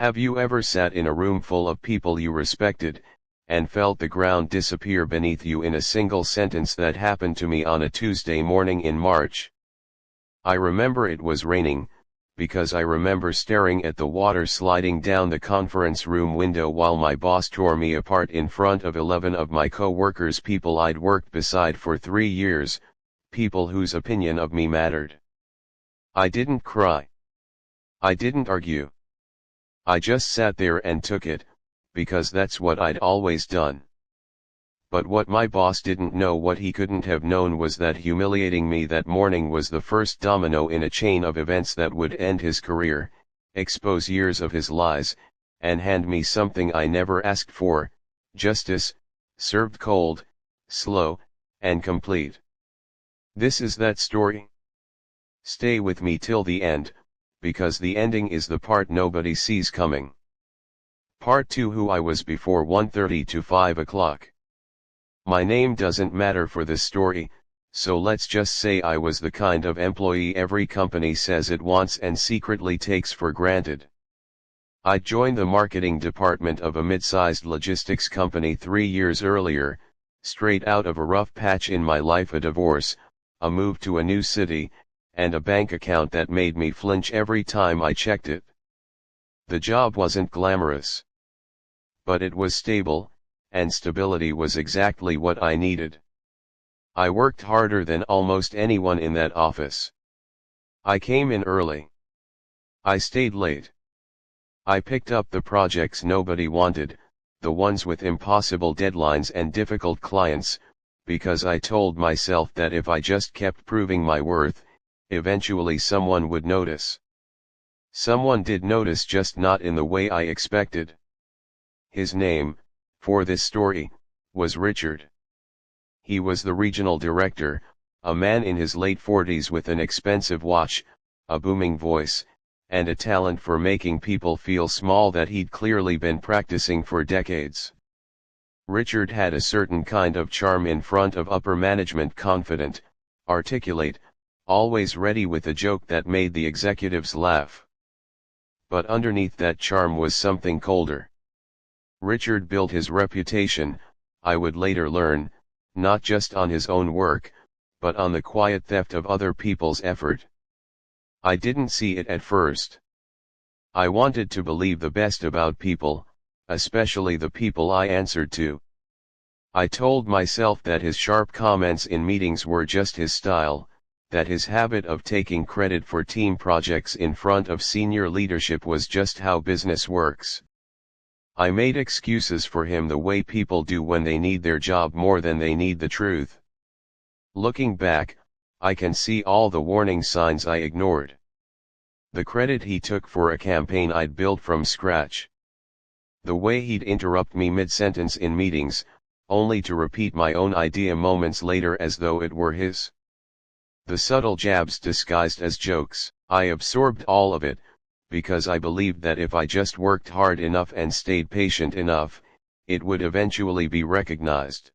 Have you ever sat in a room full of people you respected, and felt the ground disappear beneath you in a single sentence? That happened to me on a Tuesday morning in March. I remember it was raining, because I remember staring at the water sliding down the conference room window while my boss tore me apart in front of 11 of my co-workers, people I'd worked beside for 3 years, people whose opinion of me mattered. I didn't cry. I didn't argue. I just sat there and took it, because that's what I'd always done. But what my boss didn't know, what he couldn't have known, was that humiliating me that morning was the first domino in a chain of events that would end his career, expose years of his lies, and hand me something I never asked for: justice, served cold, slow, and complete. This is that story. Stay with me till the end, because the ending is the part nobody sees coming. Part 2: Who I was before 1:30 to 5 o'clock. My name doesn't matter for this story, so let's just say I was the kind of employee every company says it wants and secretly takes for granted. I joined the marketing department of a mid-sized logistics company 3 years earlier, straight out of a rough patch in my life: a divorce, a move to a new city, and a bank account that made me flinch every time I checked it. The job wasn't glamorous, but it was stable, and stability was exactly what I needed. I worked harder than almost anyone in that office. I came in early. I stayed late. I picked up the projects nobody wanted, the ones with impossible deadlines and difficult clients, because I told myself that if I just kept proving my worth, eventually someone would notice. Someone did notice, just not in the way I expected. His name, for this story, was Richard. He was the regional director, a man in his late 40s with an expensive watch, a booming voice, and a talent for making people feel small that he'd clearly been practicing for decades. Richard had a certain kind of charm in front of upper management: confident, articulate, always ready with a joke that made the executives laugh. But underneath that charm was something colder. Richard built his reputation, I would later learn, not just on his own work, but on the quiet theft of other people's effort. I didn't see it at first. I wanted to believe the best about people, especially the people I answered to. I told myself that his sharp comments in meetings were just his style, that his habit of taking credit for team projects in front of senior leadership was just how business works. I made excuses for him the way people do when they need their job more than they need the truth. Looking back, I can see all the warning signs I ignored. The credit he took for a campaign I'd built from scratch. The way he'd interrupt me mid-sentence in meetings, only to repeat my own idea moments later as though it were his. The subtle jabs disguised as jokes. I absorbed all of it, because I believed that if I just worked hard enough and stayed patient enough, it would eventually be recognized.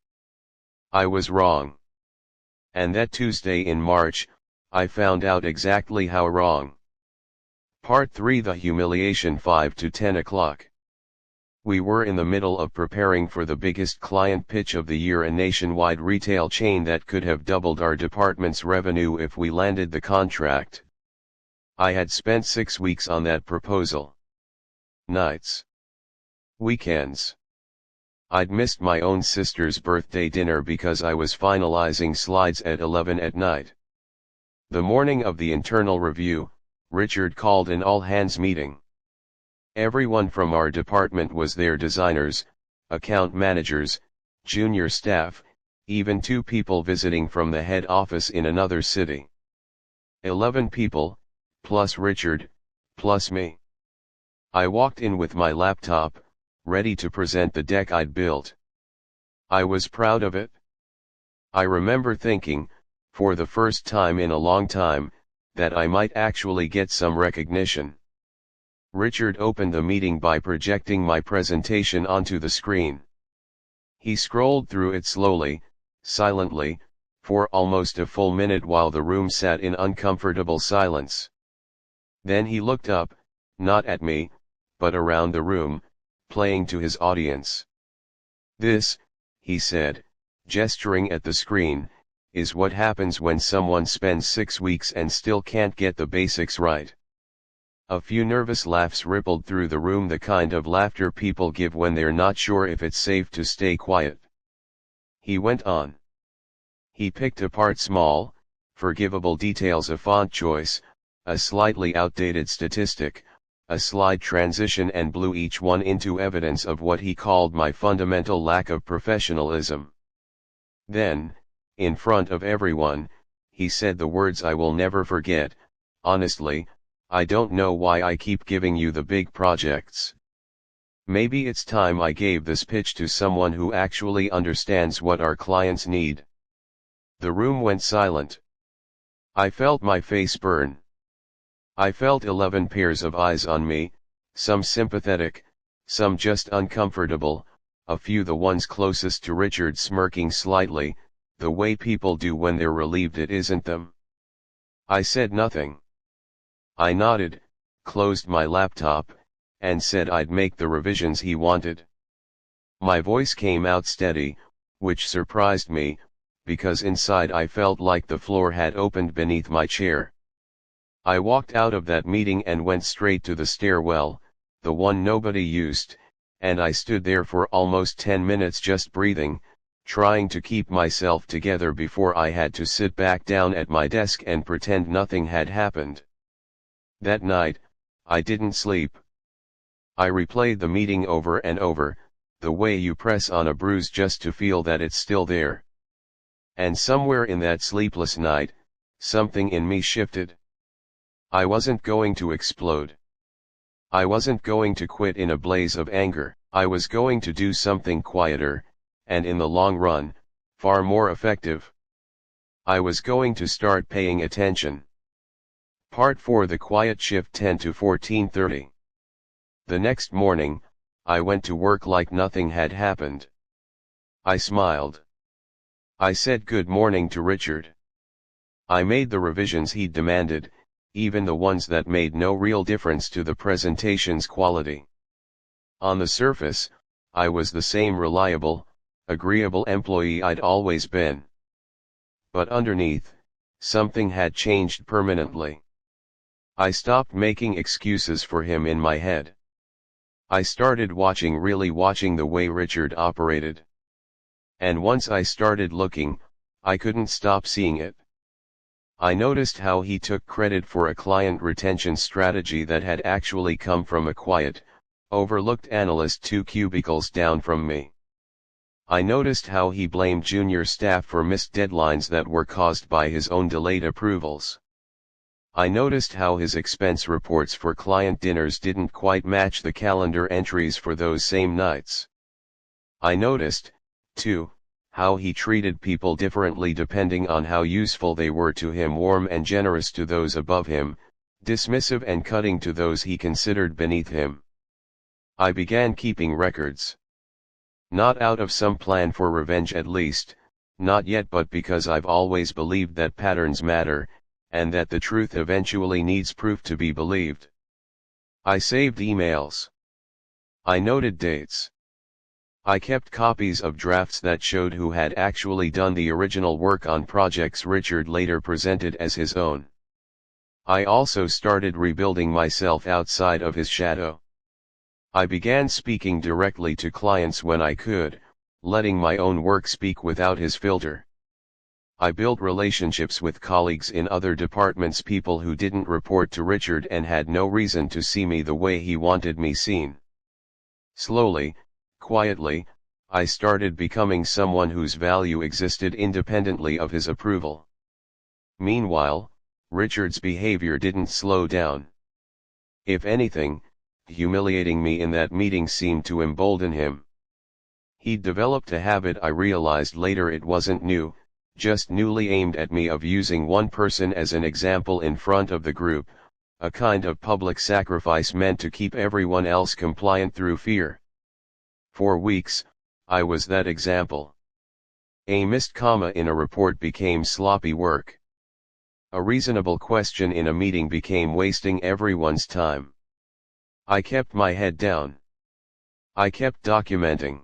I was wrong. And that Tuesday in March, I found out exactly how wrong. Part 3: The Humiliation. 5 to 10 o'clock. We were in the middle of preparing for the biggest client pitch of the year, a nationwide retail chain that could have doubled our department's revenue if we landed the contract. I had spent 6 weeks on that proposal. Nights. Weekends. I'd missed my own sister's birthday dinner because I was finalizing slides at 11 at night. The morning of the internal review, Richard called an all-hands meeting. Everyone from our department was there: designers, account managers, junior staff, even 2 people visiting from the head office in another city. 11 people, plus Richard, plus me. I walked in with my laptop, ready to present the deck I'd built. I was proud of it. I remember thinking, for the first time in a long time, that I might actually get some recognition. Richard opened the meeting by projecting my presentation onto the screen. He scrolled through it slowly, silently, for almost a full minute while the room sat in uncomfortable silence. Then he looked up, not at me, but around the room, playing to his audience. "This," he said, gesturing at the screen, "is what happens when someone spends 6 weeks and still can't get the basics right." A few nervous laughs rippled through the room, the kind of laughter people give when they're not sure if it's safe to stay quiet. He went on. He picked apart small, forgivable details: a font choice, a slightly outdated statistic, a slide transition, and blew each one into evidence of what he called my fundamental lack of professionalism. Then, in front of everyone, he said the words I will never forget: "Honestly, I don't know why I keep giving you the big projects. Maybe it's time I gave this pitch to someone who actually understands what our clients need." The room went silent. I felt my face burn. I felt 11 pairs of eyes on me, some sympathetic, some just uncomfortable, a few, the ones closest to Richard, smirking slightly, the way people do when they're relieved it isn't them. I said nothing. I nodded, closed my laptop, and said I'd make the revisions he wanted. My voice came out steady, which surprised me, because inside I felt like the floor had opened beneath my chair. I walked out of that meeting and went straight to the stairwell, the one nobody used, and I stood there for almost 10 minutes just breathing, trying to keep myself together before I had to sit back down at my desk and pretend nothing had happened. That night, I didn't sleep. I replayed the meeting over and over, the way you press on a bruise just to feel that it's still there. And somewhere in that sleepless night, something in me shifted. I wasn't going to explode. I wasn't going to quit in a blaze of anger. I was going to do something quieter, and in the long run, far more effective. I was going to start paying attention. Part 4: The Quiet Shift, 10 to 14:30. The next morning, I went to work like nothing had happened. I smiled. I said good morning to Richard. I made the revisions he'd demanded, even the ones that made no real difference to the presentation's quality. On the surface, I was the same reliable, agreeable employee I'd always been. But underneath, something had changed permanently. I stopped making excuses for him in my head. I started really watching the way Richard operated. And once I started looking, I couldn't stop seeing it. I noticed how he took credit for a client retention strategy that had actually come from a quiet, overlooked analyst 2 cubicles down from me. I noticed how he blamed junior staff for missed deadlines that were caused by his own delayed approvals. I noticed how his expense reports for client dinners didn't quite match the calendar entries for those same nights. I noticed, too, how he treated people differently depending on how useful they were to him: warm and generous to those above him, dismissive and cutting to those he considered beneath him. I began keeping records. Not out of some plan for revenge, at least, not yet, but because I've always believed that patterns matter, and that the truth eventually needs proof to be believed. I saved emails. I noted dates. I kept copies of drafts that showed who had actually done the original work on projects Richard later presented as his own. I also started rebuilding myself outside of his shadow. I began speaking directly to clients when I could, letting my own work speak without his filter. I built relationships with colleagues in other departments, people who didn't report to Richard and had no reason to see me the way he wanted me seen. Slowly, quietly, I started becoming someone whose value existed independently of his approval. Meanwhile, Richard's behavior didn't slow down. If anything, humiliating me in that meeting seemed to embolden him. He'd developed a habit, I realized later it wasn't new, just newly aimed at me, of using one person as an example in front of the group, a kind of public sacrifice meant to keep everyone else compliant through fear. For weeks, I was that example. A missed comma in a report became sloppy work. A reasonable question in a meeting became wasting everyone's time. I kept my head down. I kept documenting.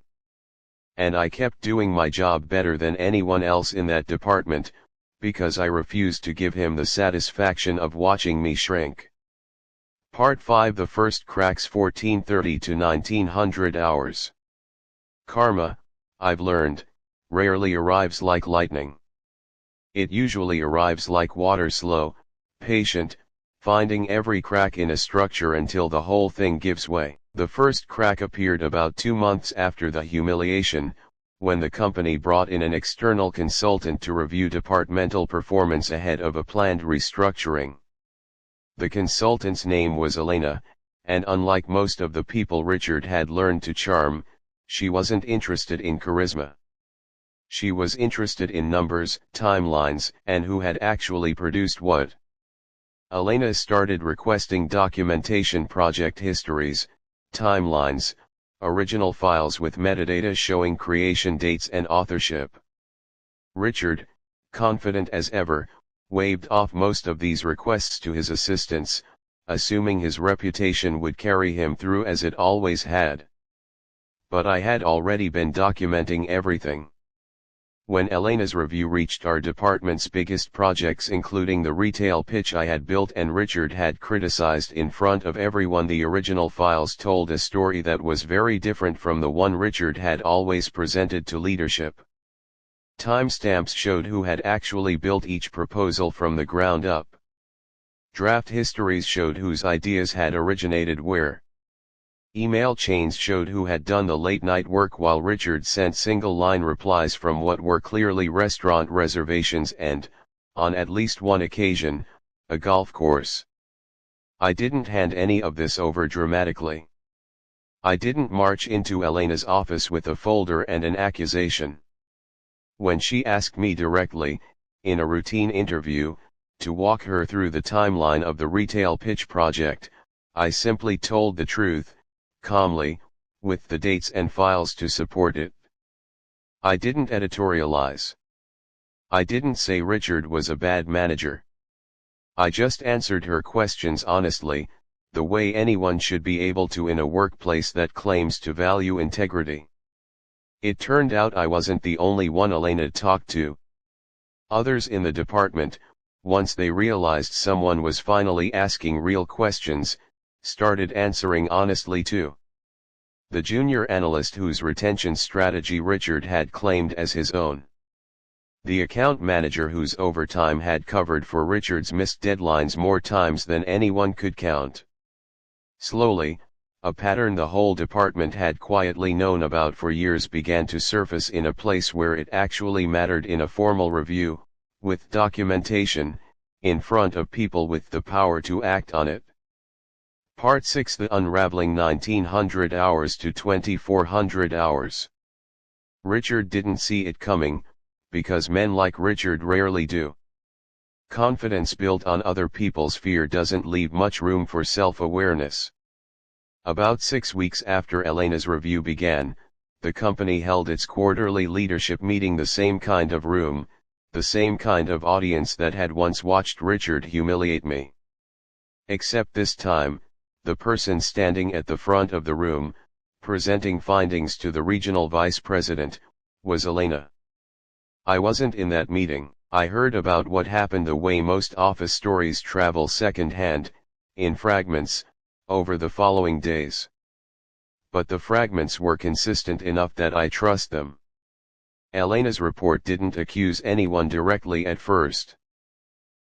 And I kept doing my job better than anyone else in that department, because I refused to give him the satisfaction of watching me shrink. Part 5. The first cracks, 1430 to 1900 hours. Karma, I've learned, rarely arrives like lightning. It usually arrives like water, slow, patient, finding every crack in a structure until the whole thing gives way. The first crack appeared about 2 months after the humiliation, when the company brought in an external consultant to review departmental performance ahead of a planned restructuring. The consultant's name was Elena, and unlike most of the people Richard had learned to charm, she wasn't interested in charisma. She was interested in numbers, timelines, and who had actually produced what. Elena started requesting documentation, project histories, timelines, original files with metadata showing creation dates and authorship. Richard, confident as ever, waved off most of these requests to his assistants, assuming his reputation would carry him through as it always had. But I had already been documenting everything. When Elena's review reached our department's biggest projects, including the retail pitch I had built and Richard had criticized in front of everyone, the original files told a story that was very different from the one Richard had always presented to leadership. Timestamps showed who had actually built each proposal from the ground up. Draft histories showed whose ideas had originated where. Email chains showed who had done the late-night work while Richard sent single-line replies from what were clearly restaurant reservations and, on at least one occasion, a golf course. I didn't hand any of this over dramatically. I didn't march into Elena's office with a folder and an accusation. When she asked me directly, in a routine interview, to walk her through the timeline of the retail pitch project, I simply told the truth, calmly, with the dates and files to support it. I didn't editorialize. I didn't say Richard was a bad manager. I just answered her questions honestly, the way anyone should be able to in a workplace that claims to value integrity. It turned out I wasn't the only one Elena talked to. Others in the department, once they realized someone was finally asking real questions, started answering honestly too. The junior analyst whose retention strategy Richard had claimed as his own. The account manager whose overtime had covered for Richard's missed deadlines more times than anyone could count. Slowly, a pattern the whole department had quietly known about for years began to surface in a place where it actually mattered, in a formal review, with documentation, in front of people with the power to act on it. Part 6. The unraveling, 1900 hours to 2400 hours. Richard didn't see it coming, because men like Richard rarely do. Confidence built on other people's fear doesn't leave much room for self-awareness. About 6 weeks after Elena's review began, the company held its quarterly leadership meeting, the same kind of room, the same kind of audience that had once watched Richard humiliate me. Except this time, the person standing at the front of the room, presenting findings to the regional vice president, was Elena. I wasn't in that meeting. I heard about what happened the way most office stories travel secondhand, in fragments, over the following days. But the fragments were consistent enough that I trust them. Elena's report didn't accuse anyone directly at first.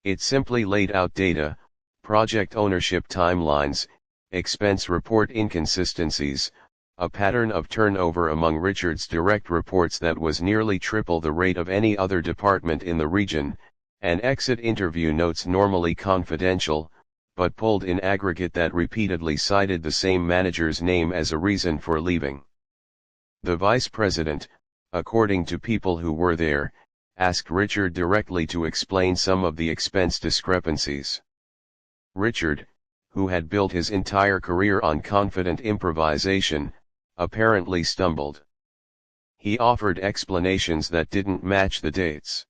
It simply laid out data, project ownership timelines, expense report inconsistencies, a pattern of turnover among Richard's direct reports that was nearly triple the rate of any other department in the region, and exit interview notes normally confidential, but pulled in aggregate, that repeatedly cited the same manager's name as a reason for leaving. The vice president, according to people who were there, asked Richard directly to explain some of the expense discrepancies. Richard, who had built his entire career on confident improvisation, apparently stumbled. He offered explanations that didn't match the dates.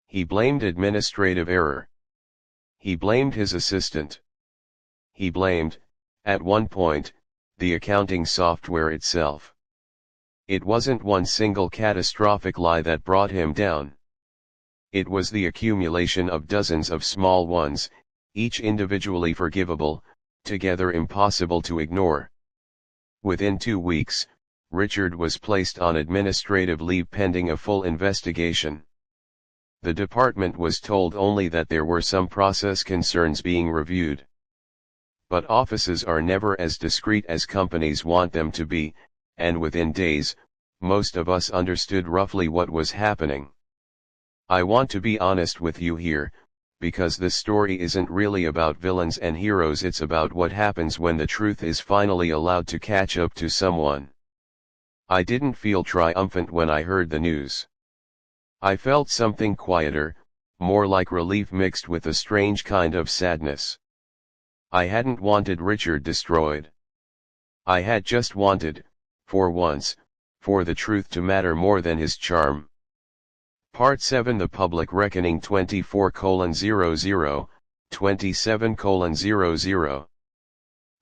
He blamed administrative error. He blamed his assistant. He blamed, At one point, the accounting software itself. It wasn't one single catastrophic lie that brought him down. It was the accumulation of dozens of small ones, each individually forgivable, together impossible to ignore. Within 2 weeks, Richard was placed on administrative leave pending a full investigation. The department was told only that there were some process concerns being reviewed. But offices are never as discreet as companies want them to be, and within days, most of us understood roughly what was happening. I want to be honest with you here, because this story isn't really about villains and heroes, it's about what happens when the truth is finally allowed to catch up to someone. I didn't feel triumphant when I heard the news. I felt something quieter, more like relief mixed with a strange kind of sadness. I hadn't wanted Richard destroyed. I had just wanted, for once, for the truth to matter more than his charm. Part 7 The Public Reckoning 24:00, 27:00.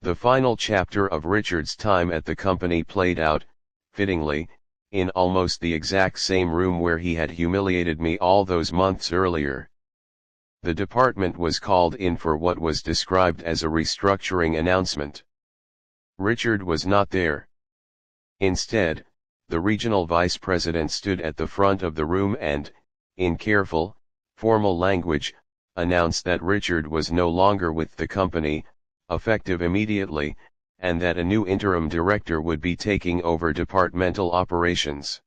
The final chapter of Richard's time at the company played out, fittingly, in almost the exact same room where he had humiliated me all those months earlier. The department was called in for what was described as a restructuring announcement. Richard was not there. Instead, the regional vice president stood at the front of the room and, in careful, formal language, announced that Richard was no longer with the company, effective immediately, and that a new interim director would be taking over departmental operations.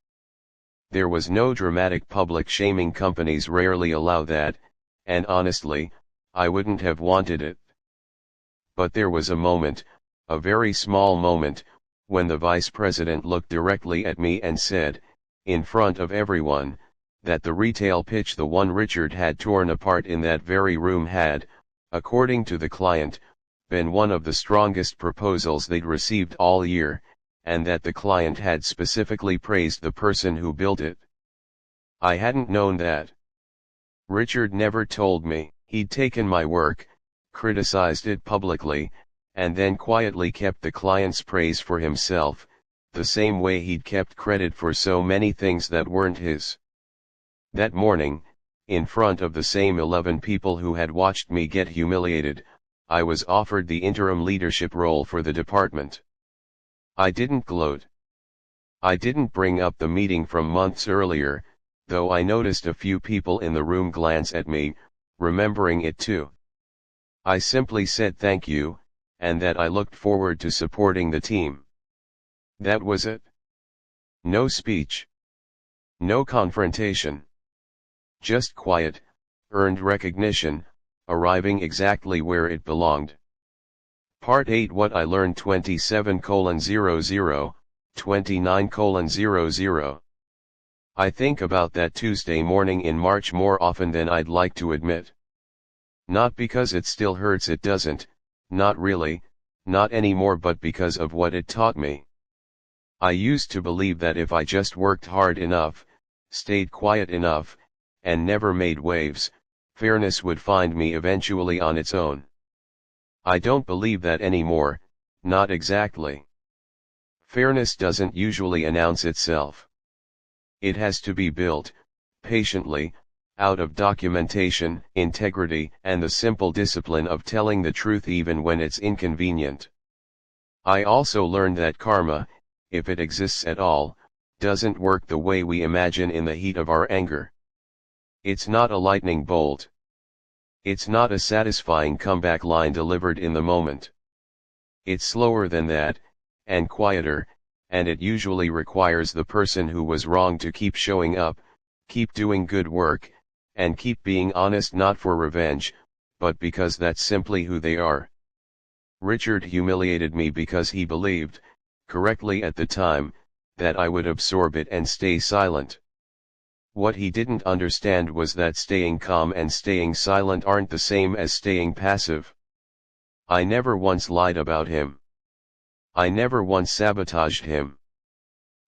There was no dramatic public shaming, companies rarely allow that, and honestly, I wouldn't have wanted it. But there was a moment, a very small moment, when the vice president looked directly at me and said, in front of everyone, that the retail pitch, the one Richard had torn apart in that very room, had, according to the client, been one of the strongest proposals they'd received all year, and that the client had specifically praised the person who built it. I hadn't known that. Richard never told me. He'd taken my work, criticized it publicly, and then quietly kept the client's praise for himself, the same way he'd kept credit for so many things that weren't his. That morning, in front of the same 11 people who had watched me get humiliated, I was offered the interim leadership role for the department. I didn't gloat. I didn't bring up the meeting from months earlier, though I noticed a few people in the room glance at me, remembering it too. I simply said thank you, and that I looked forward to supporting the team. That was it. No speech. No confrontation. Just quiet, earned recognition, arriving exactly where it belonged. Part 8 What I Learned 27:00, 29:00. I think about that Tuesday morning in March more often than I'd like to admit. Not because it still hurts, it doesn't, not really, not anymore, but because of what it taught me. I used to believe that if I just worked hard enough, stayed quiet enough, and never made waves, fairness would find me eventually on its own. I don't believe that anymore, not exactly. Fairness doesn't usually announce itself. It has to be built, patiently, out of documentation, integrity, and the simple discipline of telling the truth even when it's inconvenient. I also learned that karma, if it exists at all, doesn't work the way we imagine in the heat of our anger. It's not a lightning bolt. It's not a satisfying comeback line delivered in the moment. It's slower than that, and quieter, and it usually requires the person who was wrong to keep showing up, keep doing good work, and keep being honest, not for revenge, but because that's simply who they are. Richard humiliated me because he believed, correctly at the time, that I would absorb it and stay silent. What he didn't understand was that staying calm and staying silent aren't the same as staying passive. I never once lied about him. I never once sabotaged him.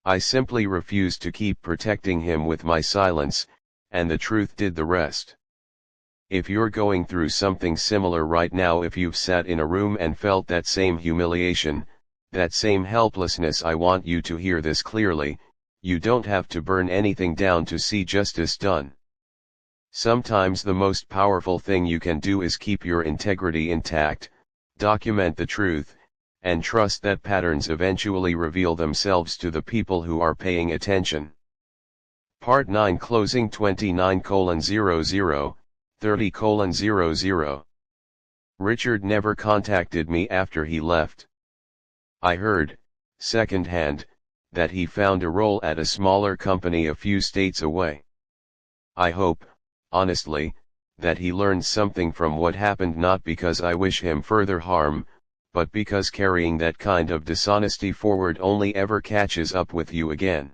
I simply refused to keep protecting him with my silence, and the truth did the rest. If you're going through something similar right now, if you've sat in a room and felt that same humiliation, that same helplessness, I want you to hear this clearly: you don't have to burn anything down to see justice done. Sometimes the most powerful thing you can do is keep your integrity intact, document the truth, and trust that patterns eventually reveal themselves to the people who are paying attention. Part 9, Closing 29:00, 30:00. Richard never contacted me after he left. I heard, secondhand, that he found a role at a smaller company a few states away. I hope, honestly, that he learned something from what happened, not because I wish him further harm, but because carrying that kind of dishonesty forward only ever catches up with you again.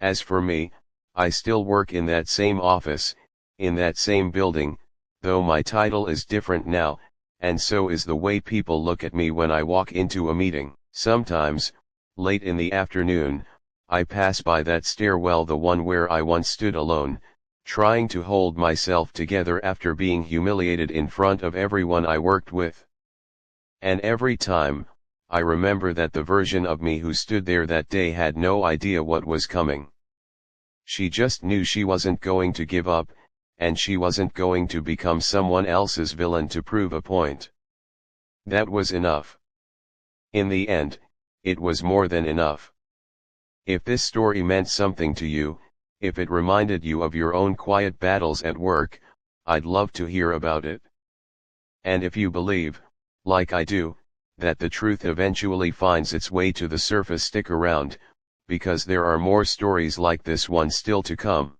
As for me, I still work in that same office, in that same building, though my title is different now, and so is the way people look at me when I walk into a meeting. Sometimes, late in the afternoon, I pass by that stairwell, the one where I once stood alone, trying to hold myself together after being humiliated in front of everyone I worked with. And every time, I remember that the version of me who stood there that day had no idea what was coming. She just knew she wasn't going to give up, and she wasn't going to become someone else's villain to prove a point. That was enough. In the end, it was more than enough. If this story meant something to you, if it reminded you of your own quiet battles at work, I'd love to hear about it. And if you believe, like I do, that the truth eventually finds its way to the surface, stick around, because there are more stories like this one still to come.